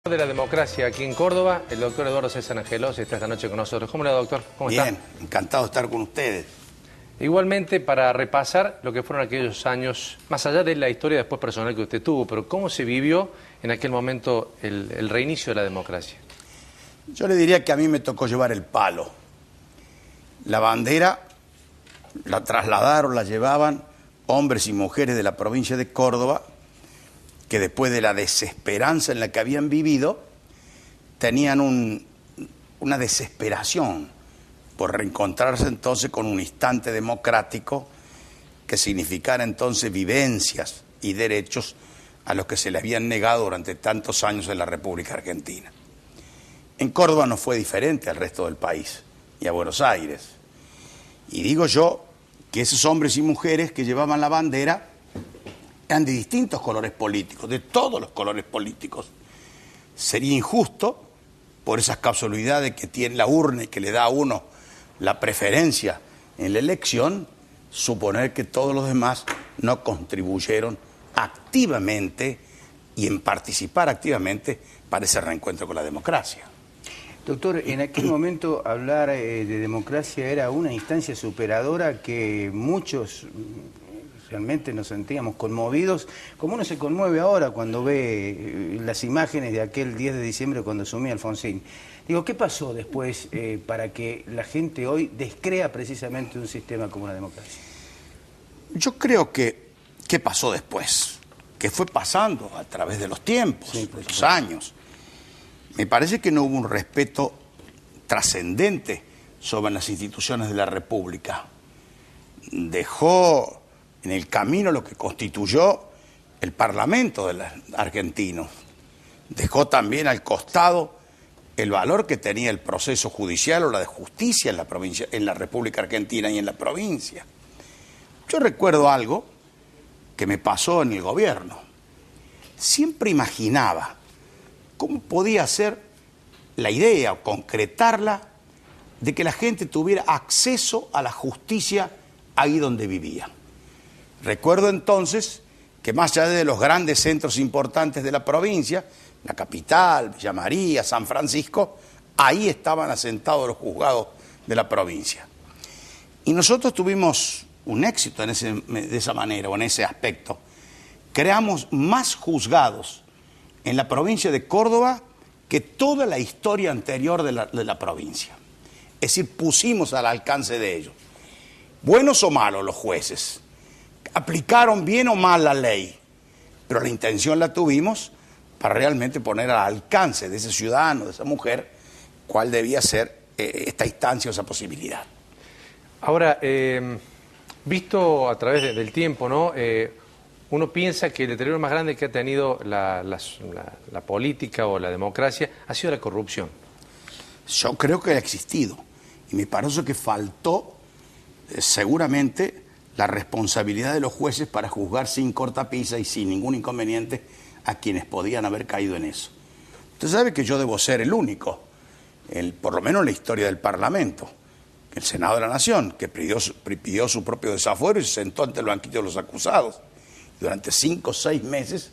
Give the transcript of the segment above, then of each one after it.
De la democracia aquí en Córdoba, el doctor Eduardo César Angelos está esta noche con nosotros. ¿Cómo le va, doctor? ¿Cómo está? Bien, encantado de estar con ustedes. Igualmente, para repasar lo que fueron aquellos años, más allá de la historia después personal que usted tuvo, pero cómo se vivió en aquel momento el reinicio de la democracia. Yo le diría que a mí me tocó llevar el palo. La bandera la trasladaron, la llevaban hombres y mujeres de la provincia de Córdoba, que después de la desesperanza en la que habían vivido, tenían una desesperación por reencontrarse entonces con un instante democrático que significara entonces vivencias y derechos a los que se les habían negado durante tantos años en la República Argentina. En Córdoba no fue diferente al resto del país y a Buenos Aires. Y digo yo que esos hombres y mujeres que llevaban la bandera eran de distintos colores políticos, de todos los colores políticos. Sería injusto, por esas casualidades que tiene la urna y que le da a uno la preferencia en la elección, suponer que todos los demás no contribuyeron activamente y en participar activamente para ese reencuentro con la democracia. Doctor, en aquel momento hablar de democracia era una instancia superadora que muchos realmente nos sentíamos conmovidos, como uno se conmueve ahora cuando ve las imágenes de aquel 10 de diciembre cuando asumía Alfonsín. Digo, ¿qué pasó después para que la gente hoy descrea precisamente un sistema como la democracia? Yo creo que, ¿qué pasó después? ¿Qué fue pasando a través de los tiempos, de los años? Me parece que no hubo un respeto trascendente sobre las instituciones de la República. Dejó en el camino lo que constituyó el Parlamento de los argentinos. Dejó también al costado el valor que tenía el proceso judicial o la de justicia en la provincia, en la República Argentina y en la provincia. Yo recuerdo algo que me pasó en el gobierno. Siempre imaginaba cómo podía ser la idea o concretarla de que la gente tuviera acceso a la justicia ahí donde vivía. Recuerdo entonces que más allá de los grandes centros importantes de la provincia, la capital, Villa María, San Francisco, ahí estaban asentados los juzgados de la provincia. Y nosotros tuvimos un éxito de esa manera o en ese aspecto. Creamos más juzgados en la provincia de Córdoba que toda la historia anterior de la provincia. Es decir, pusimos al alcance de ellos. Buenos o malos los jueces, aplicaron bien o mal la ley, pero la intención la tuvimos para realmente poner al alcance de ese ciudadano, de esa mujer, cuál debía ser esta instancia o esa posibilidad. Ahora, visto a través del tiempo, ¿no? Uno piensa que el deterioro más grande que ha tenido la política o la democracia ha sido la corrupción. Yo creo que ha existido y me parece que faltó seguramente la responsabilidad de los jueces para juzgar sin cortapisa y sin ningún inconveniente a quienes podían haber caído en eso. Usted sabe que yo debo ser el único, por lo menos en la historia del Parlamento, el Senado de la Nación, que pidió su propio desafuero y se sentó ante el banquillo de los acusados. Durante 5 o 6 meses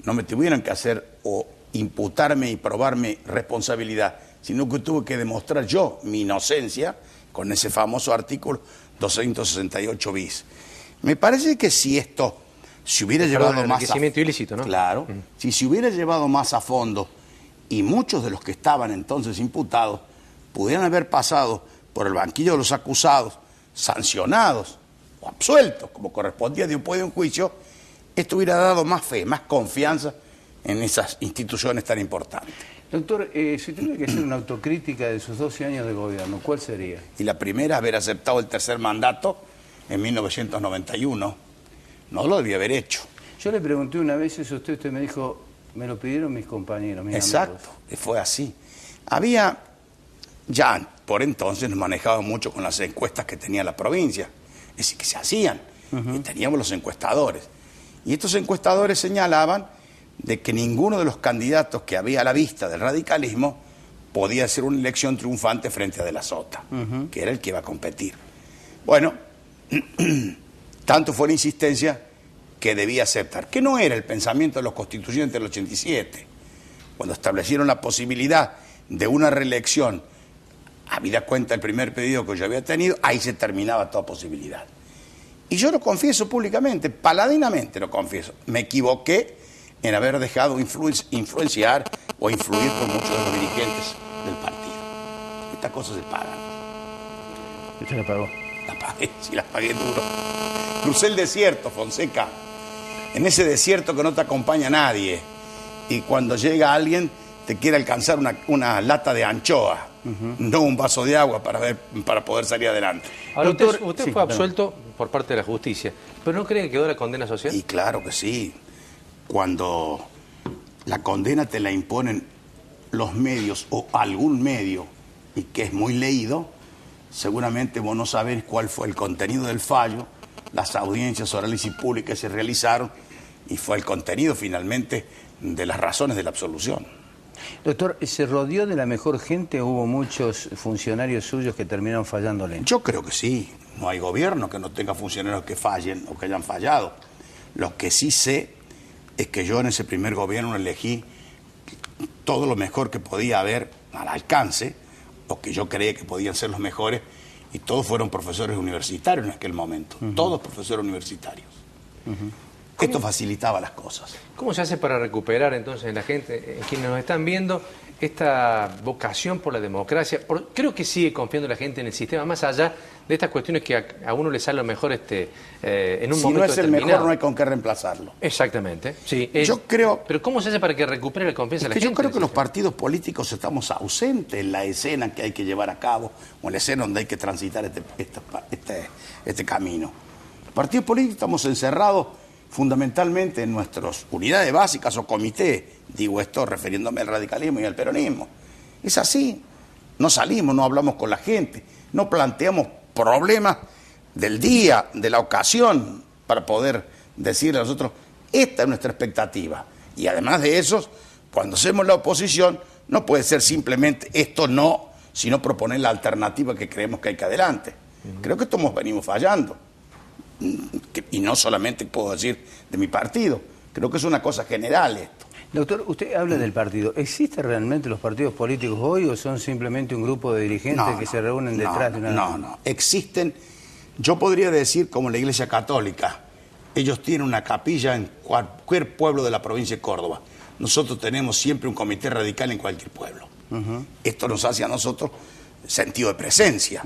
no me tuvieron que hacer o imputarme y probarme responsabilidad, sino que tuve que demostrar yo mi inocencia con ese famoso artículo 268 bis. Me parece que si esto se hubiera llevado más enriquecimiento ilícito, ¿no? Claro, si se hubiera llevado más a fondo y muchos de los que estaban entonces imputados pudieran haber pasado por el banquillo de los acusados, sancionados o absueltos, como correspondía después de un juicio, esto hubiera dado más fe, más confianza en esas instituciones tan importantes. Doctor, si tuviera que hacer una autocrítica de sus 12 años de gobierno, ¿cuál sería? Y la primera, haber aceptado el tercer mandato en 1991. No lo debía haber hecho. Yo le pregunté una vez eso a usted me dijo, me lo pidieron mis compañeros, mis Exacto, amigos. fue así. Había, ya por entonces nos manejábamos mucho con las encuestas que tenía la provincia, es decir, que se hacían, y teníamos los encuestadores. Y estos encuestadores señalaban de que ninguno de los candidatos que había a la vista del radicalismo podía hacer una elección triunfante frente a De la Sota, que era el que iba a competir. Bueno, tanto fue la insistencia que debía aceptar, que no era el pensamiento de los constituyentes del 87, cuando establecieron la posibilidad de una reelección, habida cuenta el primer pedido que yo había tenido, ahí se terminaba toda posibilidad. Y yo lo confieso públicamente, paladinamente lo confieso, me equivoqué en haber dejado influenciar o influir por muchos de los dirigentes del partido. Estas cosas se pagan. ¿Usted la pagó? La pagué, sí, la pagué duro. Crucé el desierto, Fonseca, en ese desierto que no te acompaña nadie, y cuando llega alguien te quiere alcanzar una lata de anchoa, no un vaso de agua para poder salir adelante. Ahora, Doctor, usted sí, fue absuelto por parte de la justicia, pero ¿no cree que quedó la condena social? Y claro que sí. Cuando la condena te la imponen los medios o algún medio y que es muy leído, seguramente vos no sabés cuál fue el contenido del fallo, las audiencias orales y públicas que se realizaron y fue el contenido finalmente de las razones de la absolución. Doctor, ¿se rodeó de la mejor gente o hubo muchos funcionarios suyos que terminaron fallándole? Yo creo que sí. No hay gobierno que no tenga funcionarios que fallen o que hayan fallado. Lo que sí sé es que yo en ese primer gobierno elegí todo lo mejor que podía haber al alcance, o que yo creía que podían ser los mejores, y todos fueron profesores universitarios en aquel momento, todos profesores universitarios. Esto facilitaba las cosas. ¿Cómo se hace para recuperar entonces en la gente, en quienes nos están viendo, esta vocación por la democracia? Creo que sigue confiando la gente en el sistema, más allá de estas cuestiones que a uno le sale lo mejor en un momento Si no es el determinado. mejor, no hay con qué reemplazarlo. Exactamente. Sí, Yo creo... Pero ¿cómo se hace para que recupere la confianza de la gente? Yo creo que los partidos políticos estamos ausentes en la escena que hay que llevar a cabo, o en la escena donde hay que transitar este camino. Los partidos políticos estamos encerrados fundamentalmente en nuestras unidades básicas o comités, digo esto refiriéndome al radicalismo y al peronismo. Es así, no salimos, no hablamos con la gente, no planteamos problemas del día, de la ocasión, para poder decirle a nosotros, esta es nuestra expectativa. Y además de eso, cuando hacemos la oposición, no puede ser simplemente esto no, sino proponer la alternativa que creemos que hay que adelante. Creo que esto venimos fallando. Y no solamente puedo decir de mi partido, creo que es una cosa general esto. Doctor, usted habla del partido. ¿Existen realmente los partidos políticos hoy o son simplemente un grupo de dirigentes que se reúnen detrás de una... No, existen, yo podría decir como la Iglesia Católica, ellos tienen una capilla en cualquier pueblo de la provincia de Córdoba. Nosotros tenemos siempre un comité radical en cualquier pueblo. Esto nos hace a nosotros sentido de presencia.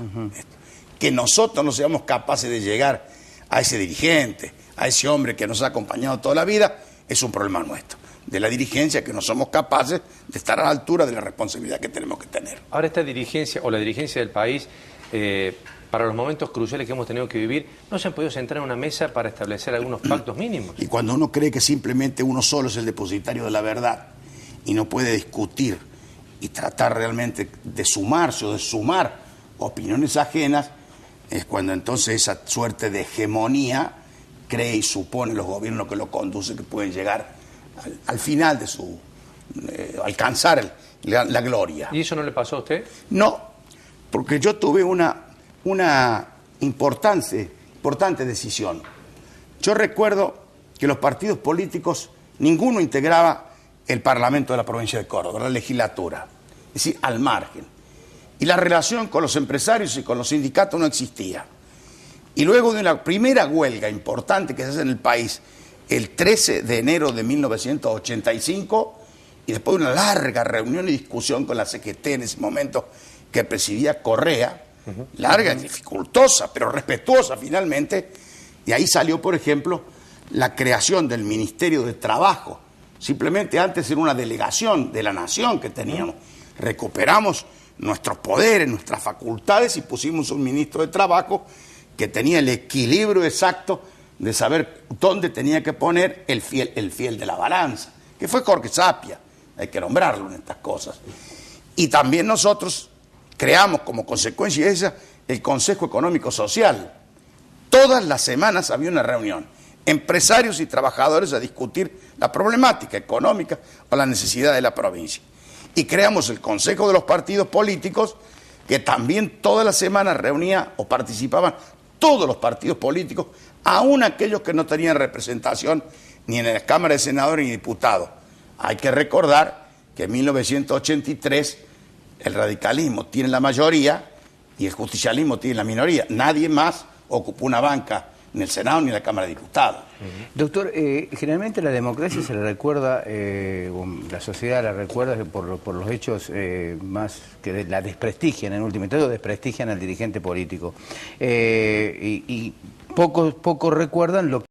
Que nosotros no seamos capaces de llegar a ese dirigente, a ese hombre que nos ha acompañado toda la vida, es un problema nuestro. De la dirigencia, que no somos capaces de estar a la altura de la responsabilidad que tenemos que tener. Ahora esta dirigencia o la dirigencia del país, para los momentos cruciales que hemos tenido que vivir, ¿no se han podido sentar en una mesa para establecer algunos pactos mínimos? Y cuando uno cree que simplemente uno solo es el depositario de la verdad y no puede discutir y tratar realmente de sumarse o de sumar opiniones ajenas, es cuando entonces esa suerte de hegemonía cree y supone los gobiernos que lo conducen que pueden llegar al final de su... alcanzar la gloria. ¿Y eso no le pasó a usted? No, porque yo tuve una importante decisión. Yo recuerdo que los partidos políticos, ninguno integraba el Parlamento de la provincia de Córdoba, la legislatura, es decir, al margen. Y la relación con los empresarios y con los sindicatos no existía. Y luego de una primera huelga importante que se hace en el país, el 13 de enero de 1985, y después de una larga reunión y discusión con la CGT en ese momento que presidía Correa, larga, dificultosa, pero respetuosa finalmente, y ahí salió, por ejemplo, la creación del Ministerio de Trabajo. Simplemente antes era una delegación de la nación que teníamos. Recuperamos nuestros poderes, nuestras facultades y pusimos un ministro de Trabajo que tenía el equilibrio exacto de saber dónde tenía que poner el fiel de la balanza, que fue Jorge Sapia, hay que nombrarlo en estas cosas. Y también nosotros creamos como consecuencia de esa el Consejo Económico Social. Todas las semanas había una reunión, empresarios y trabajadores a discutir la problemática económica o la necesidad de la provincia. Y creamos el Consejo de los Partidos Políticos, que también todas las semanas reunía o participaban todos los partidos políticos, aún aquellos que no tenían representación ni en la Cámara de Senadores ni diputados. Hay que recordar que en 1983 el radicalismo tiene la mayoría y el justicialismo tiene la minoría. Nadie más ocupó una banca en el Senado ni en la Cámara de Diputados. Doctor, generalmente la democracia se le recuerda, la sociedad la recuerda por los hechos más que la desprestigian en último instancia, desprestigian al dirigente político. Y pocos recuerdan lo